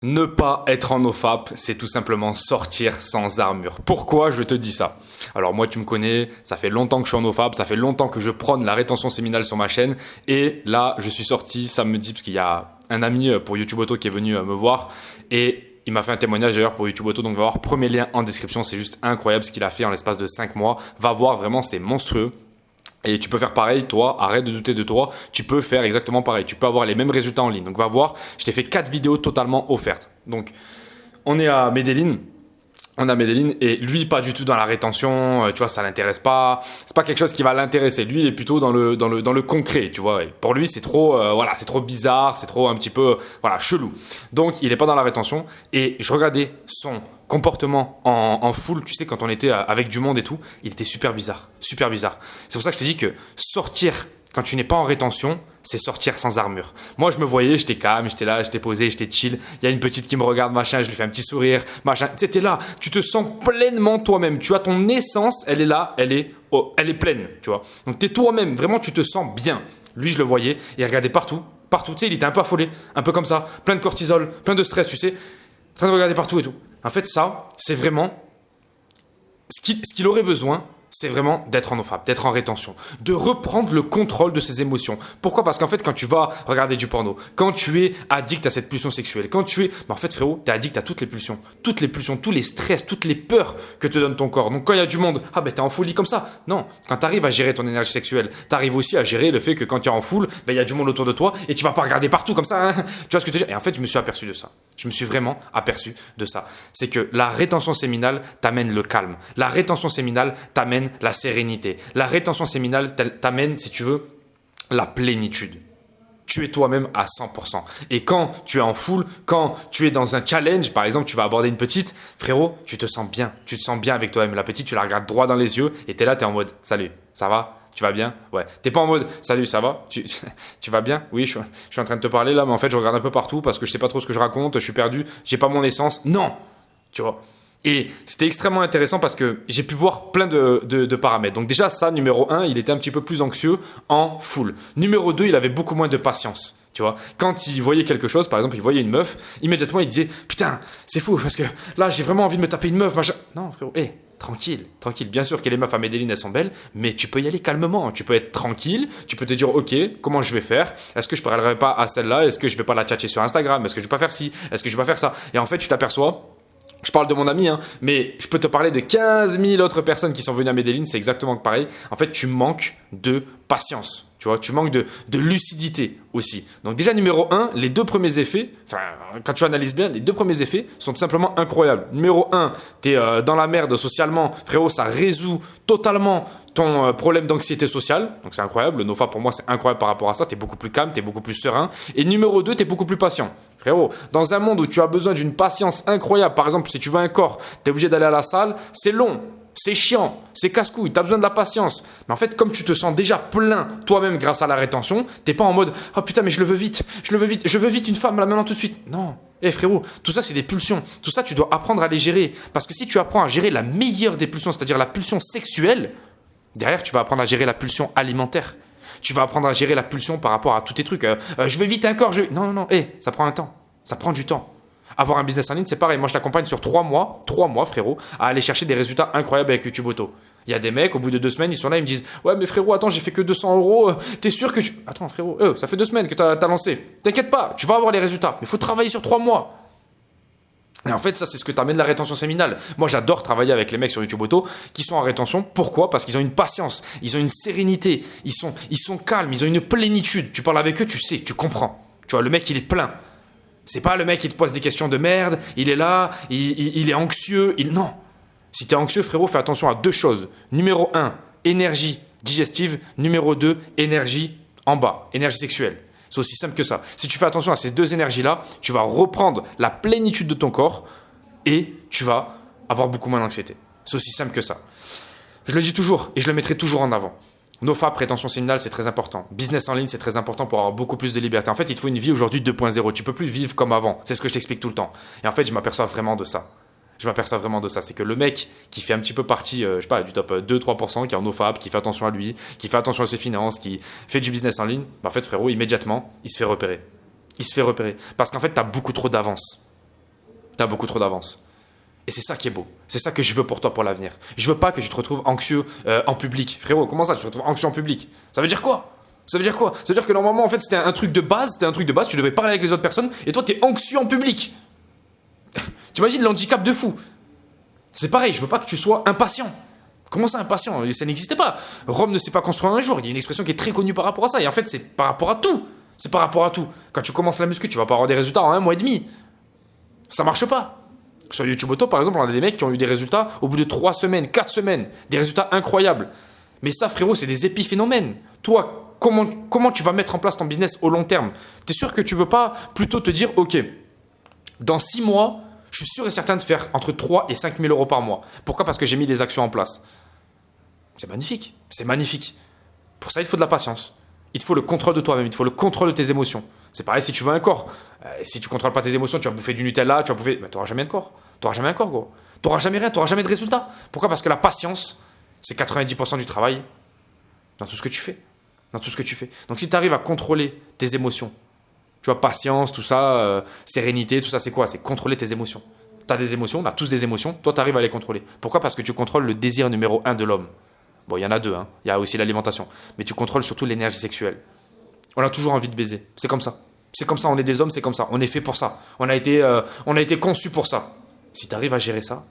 Ne pas être en nofap, c'est tout simplement sortir sans armure. Pourquoi je te dis ça? Alors moi tu me connais, ça fait longtemps que je suis en nofap, ça fait longtemps que je prône la rétention séminale sur ma chaîne et là je suis sorti samedi parce qu'il y a un ami pour YouTube Auto qui est venu me voir et il m'a fait un témoignage d'ailleurs pour YouTube Auto, donc va voir, premier lien en description, c'est juste incroyable ce qu'il a fait en l'espace de 5 mois, va voir, vraiment c'est monstrueux. Et tu peux faire pareil, toi, arrête de douter de toi, tu peux faire exactement pareil, tu peux avoir les mêmes résultats en ligne. Donc va voir, je t'ai fait 4 vidéos totalement offertes. Donc on est à Medellín, et lui pas du tout dans la rétention, tu vois, ça l'intéresse pas, c'est pas quelque chose qui va l'intéresser. Lui il est plutôt dans le concret, tu vois. Et pour lui c'est trop voilà, c'est trop bizarre, c'est trop un petit peu voilà, chelou. Donc il est pas dans la rétention et je regardais son comportement en foule, tu sais, quand on était avec du monde et tout, il était super bizarre, super bizarre. C'est pour ça que je te dis que sortir quand tu n'es pas en rétention, c'est sortir sans armure. Moi, je me voyais, j'étais calme, j'étais là, j'étais posé, j'étais chill. Il y a une petite qui me regarde, machin, je lui fais un petit sourire, machin. Tu sais, t'es là, tu te sens pleinement toi-même. Tu as ton essence, elle est là, elle est pleine, tu vois. Donc, t'es toi-même, vraiment, tu te sens bien. Lui, je le voyais, il regardait partout, partout. Tu sais, il était un peu affolé, un peu comme ça, plein de cortisol, plein de stress, tu sais, en train de regarder partout et tout. En fait, ça, c'est vraiment ce qu'il aurait besoin. C'est vraiment d'être en nofap, d'être en rétention, de reprendre le contrôle de ses émotions. Pourquoi? Parce qu'en fait, quand tu vas regarder du porno, quand tu es addict à cette pulsion sexuelle, quand tu es... Mais en fait, frérot, tu es addict à toutes les pulsions, tous les stress, toutes les peurs que te donne ton corps. Donc quand il y a du monde, ah ben t'es en folie comme ça. Non, quand tu arrives à gérer ton énergie sexuelle, tu arrives aussi à gérer le fait que quand tu es en foule, ben il y a du monde autour de toi et tu vas pas regarder partout comme ça. Hein. Tu vois ce que je veux dire? Et en fait, je me suis aperçu de ça. Je me suis vraiment aperçu de ça. C'est que la rétention séminale t'amène le calme. La rétention séminale t'amène la sérénité. La rétention séminale t'amène, si tu veux, la plénitude. Tu es toi-même à 100%. Et quand tu es en foule, quand tu es dans un challenge, par exemple, tu vas aborder une petite, frérot, tu te sens bien. Tu te sens bien avec toi-même. La petite, tu la regardes droit dans les yeux et tu es là, tu es en mode « Salut, ça va ? Tu vas bien? Ouais. T'es pas en mode « Salut, ça va? Tu vas bien? Oui, je suis en train de te parler là, mais en fait, je regarde un peu partout parce que je sais pas trop ce que je raconte, je suis perdu, j'ai pas mon essence. » Non! Tu vois? Et c'était extrêmement intéressant parce que j'ai pu voir plein de paramètres. Donc déjà, ça, numéro 1, il était un petit peu plus anxieux en full. Numéro 2, il avait beaucoup moins de patience. Tu vois, quand il voyait quelque chose, par exemple, il voyait une meuf, immédiatement, il disait « Putain, c'est fou parce que là, j'ai vraiment envie de me taper une meuf, machin. » Non, frérot, tranquille, tranquille. Bien sûr que les meufs à Medellín, elles sont belles, mais tu peux y aller calmement. Tu peux être tranquille, tu peux te dire « Ok, comment je vais faire? Est-ce que je ne parlerai pas à celle-là? Est-ce que je vais pas la tchatcher sur Instagram? Est-ce que je vais pas faire ci? Est-ce que je vais pas faire ça ?» Et en fait, tu t'aperçois... Je parle de mon ami, hein, mais je peux te parler de 15 000 autres personnes qui sont venues à Medellín, c'est exactement pareil. En fait, tu manques de patience, tu vois, tu manques de lucidité aussi. Donc déjà, numéro 1, les deux premiers effets, enfin, quand tu analyses bien, les deux premiers effets sont tout simplement incroyables. Numéro 1, tu es dans la merde socialement, frérot, ça résout totalement ton problème d'anxiété sociale. Donc c'est incroyable, le NoFap pour moi c'est incroyable par rapport à ça, tu es beaucoup plus calme, tu es beaucoup plus serein. Et numéro 2, tu es beaucoup plus patient. Frérot, dans un monde où tu as besoin d'une patience incroyable, par exemple, si tu veux un corps, tu es obligé d'aller à la salle, c'est long, c'est chiant, c'est casse-couille, tu as besoin de la patience. Mais en fait, comme tu te sens déjà plein toi-même grâce à la rétention, t'es pas en mode « Oh putain, mais je le veux vite, je veux vite une femme là maintenant tout de suite. » Non, frérot, tout ça c'est des pulsions. Tout ça, tu dois apprendre à les gérer. Parce que si tu apprends à gérer la meilleure des pulsions, c'est-à-dire la pulsion sexuelle, derrière, tu vas apprendre à gérer la pulsion alimentaire. Tu vas apprendre à gérer la pulsion par rapport à tous tes trucs. Je veux vite un corps, Non, ça prend un temps. Ça prend du temps. Avoir un business en ligne, c'est pareil. Moi, je t'accompagne sur 3 mois, frérot, à aller chercher des résultats incroyables avec YouTube Auto. Il y a des mecs, au bout de 2 semaines, ils sont là, ils me disent « Ouais, mais frérot, attends, j'ai fait que 200 euros. T'es sûr que tu... » Attends, frérot, ça fait 2 semaines que t'as lancé. T'inquiète pas, tu vas avoir les résultats. Mais il faut travailler sur 3 mois. Et en fait, ça, c'est ce que t'amène la rétention séminale. Moi, j'adore travailler avec les mecs sur YouTube Auto qui sont en rétention. Pourquoi? Parce qu'ils ont une patience, ils ont une sérénité, ils sont calmes, ils ont une plénitude. Tu parles avec eux, tu sais, tu comprends. Tu vois, le mec, il est plein. C'est pas le mec qui te pose des questions de merde, il est là, il est anxieux. Non. Si t'es anxieux, frérot, fais attention à 2 choses. Numéro 1, énergie digestive. Numéro 2, énergie en bas, énergie sexuelle. C'est aussi simple que ça. Si tu fais attention à ces 2 énergies-là, tu vas reprendre la plénitude de ton corps et tu vas avoir beaucoup moins d'anxiété. C'est aussi simple que ça. Je le dis toujours et je le mettrai toujours en avant. NoFap, rétention séminale, c'est très important. Business en ligne, c'est très important pour avoir beaucoup plus de liberté. En fait, il te faut une vie aujourd'hui 2.0. Tu peux plus vivre comme avant. C'est ce que je t'explique tout le temps. Et en fait, je m'aperçois vraiment de ça. C'est que le mec qui fait un petit peu partie, je sais pas, du top 2-3%, qui est en NoFap, qui fait attention à lui, qui fait attention à ses finances, qui fait du business en ligne, en fait, frérot, immédiatement, il se fait repérer. Parce qu'en fait, tu as beaucoup trop d'avance. Tu as beaucoup trop d'avance. Et c'est ça qui est beau. C'est ça que je veux pour toi pour l'avenir. Je veux pas que tu te retrouves anxieux en public. Frérot, comment ça tu te retrouves anxieux en public? Ça veut dire quoi? Ça veut dire quoi? Ça veut dire que normalement, en fait, c'était un truc de base. C'était un truc de base. Tu devais parler avec les autres personnes. Et toi, tu es anxieux en public. T'imagines l'handicap de fou? C'est pareil. Je veux pas que tu sois impatient. Comment ça, impatient? Ça n'existait pas. Rome ne s'est pas construit en un jour. Il y a une expression qui est très connue par rapport à ça. Et en fait, c'est par rapport à tout. C'est par rapport à tout. Quand tu commences la muscu, tu vas pas avoir des résultats en 1 mois et demi. Ça marche pas. Sur YouTube Auto, par exemple, on a des mecs qui ont eu des résultats au bout de 3 semaines, 4 semaines. Des résultats incroyables. Mais ça, frérot, c'est des épiphénomènes. Toi, comment tu vas mettre en place ton business au long terme? T'es sûr que tu veux pas plutôt te dire, ok, dans 6 mois, je suis sûr et certain de faire entre 3 et 5 000 euros par mois. Pourquoi? Parce que j'ai mis des actions en place. C'est magnifique. C'est magnifique. Pour ça, il faut de la patience. Il te faut le contrôle de toi-même. Il te faut le contrôle de tes émotions. C'est pareil si tu veux un corps. Si tu contrôles pas tes émotions, tu vas bouffer du Nutella, tu vas bouffer. Mais tu n'auras jamais de corps. Tu n'auras jamais un corps, gros. Tu n'auras jamais rien. Tu n'auras jamais de résultat. Pourquoi? Parce que la patience, c'est 90% du travail dans tout ce que tu fais. Dans tout ce que tu fais. Donc si tu arrives à contrôler tes émotions, tu vois, patience, tout ça, sérénité, tout ça, c'est quoi? C'est contrôler tes émotions. Tu as des émotions, on a tous des émotions. Toi, tu arrives à les contrôler. Pourquoi? Parce que tu contrôles le désir numéro 1 de l'homme. Bon, il y en a 2, hein. Il y a aussi l'alimentation. Mais tu contrôles surtout l'énergie sexuelle. On a toujours envie de baiser. C'est comme ça. C'est comme ça, on est des hommes, c'est comme ça. On est fait pour ça. On a été conçus pour ça. Si tu arrives à gérer ça,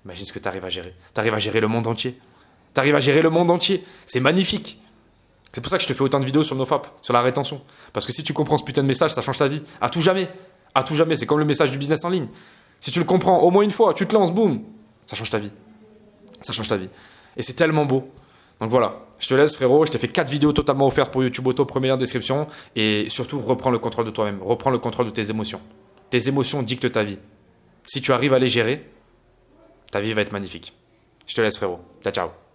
imagine ce que tu arrives à gérer. Tu arrives à gérer le monde entier. Tu arrives à gérer le monde entier. C'est magnifique. C'est pour ça que je te fais autant de vidéos sur NoFap, sur la rétention. Parce que si tu comprends ce putain de message, ça change ta vie. À tout jamais. À tout jamais. C'est comme le message du business en ligne. Si tu le comprends au moins une fois, tu te lances, boum, ça change ta vie. Ça change ta vie. Et c'est tellement beau. Donc voilà, je te laisse frérot, je t'ai fait 4 vidéos totalement offertes pour YouTube Auto, premier lien en description. Et surtout, reprends le contrôle de toi-même, reprends le contrôle de tes émotions. Tes émotions dictent ta vie. Si tu arrives à les gérer, ta vie va être magnifique. Je te laisse frérot, ciao ciao.